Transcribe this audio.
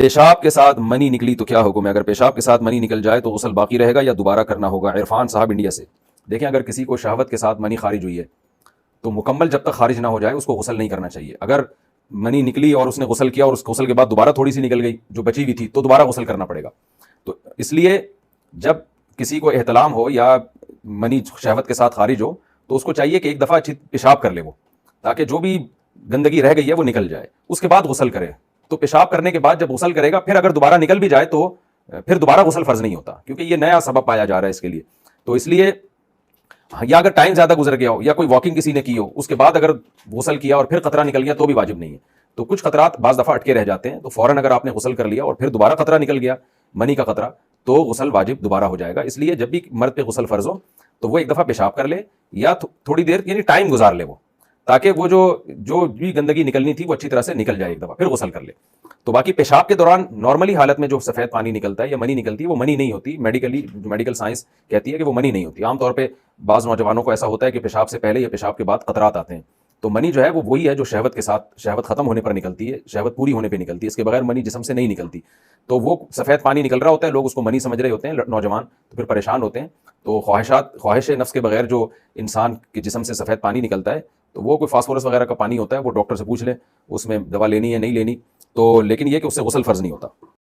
पेशाब के साथ मनी निकली तो क्या हुक्म है? अगर पेशाब के साथ मनी निकल जाए तो गुस्ल बाकी रहेगा या दोबारा करना होगा? इरफान साहब इंडिया से। देखें, अगर किसी को शहवत के साथ मनी खारिज हुई है तो मुकम्मल जब तक खारिज ना हो जाए उसको गुस्ल नहीं करना चाहिए। अगर मनी निकली और उसने गुस्ल किया और उस गुस्ल के बाद दोबारा थोड़ी सी निकल गई जो बची हुई थी तो दोबारा गुस्ल करना पड़ेगा। तो इसलिए जब किसी को एहतलाम हो या मनी शहवत के साथ खारिज हो तो उसको चाहिए कि एक दफ़ा अच्छी पेशाब कर ले वो, ताकि जो भी गंदगी रह गई है वो निकल जाए, उसके बाद गुस्ल करे। तो पेशाब करने के बाद जब गुस्ल करेगा फिर अगर दोबारा निकल भी जाए तो फिर दोबारा गुस्ल फर्ज नहीं होता, क्योंकि ये नया सबब पाया जा रहा है इसके लिए। तो इसलिए या अगर टाइम ज्यादा गुजर गया हो या कोई वॉकिंग किसी ने की हो उसके बाद अगर गुस्ल किया और फिर खतरा निकल गया तो भी वाजिब नहीं है। तो कुछ खतरात बाज दफा अटके रह जाते हैं, तो फौरन अगर आपने गुस्ल कर लिया और फिर दोबारा खतरा निकल गया मनी का खतरा, तो गुस्ल वाजिब दोबारा हो जाएगा। इसलिए जब भी मर्द पे गुस्ल फर्ज हो तो वो एक दफा पेशाब कर ले या थोड़ी देर यानी टाइम गुजार ले वो, ताकि वो जो जो भी गंदगी निकलनी थी वो अच्छी तरह से निकल जाए, एक दफा फिर गुस्ल कर ले। तो बाकी पेशाब के दौरान नॉर्मली हालत में जो सफेद पानी निकलता है या मनी निकलती है वो मनी नहीं होती। मेडिकल साइंस कहती है कि वो मनी नहीं होती। आमतौर पर बाज़ नौजवानों को ऐसा होता है कि पेशाब से पहले या पेशाब के बाद कतरात आते हैं। तो मनी जो है वो वही है जो शहवत के साथ, शहवत खत्म होने पर निकलती है, शहवत पूरी होने पर निकलती है, इसके बगैर मनी जिस्म से नहीं निकलती। तो वो सफ़ेद पानी निकल रहा होता है, लोग उसको मनी समझ रहे होते हैं नौजवान, तो फिर परेशान होते हैं। तो ख्वाहिश नफ्स के बगैर जो इंसान के जिस्म से सफ़ेद पानी निकलता है तो वो कोई फास्फोरस वगैरह का पानी होता है, वो डॉक्टर से पूछ लें उसमें दवा लेनी है नहीं लेनी। तो लेकिन ये कि उससे गुस्ल फ़र्ज नहीं होता।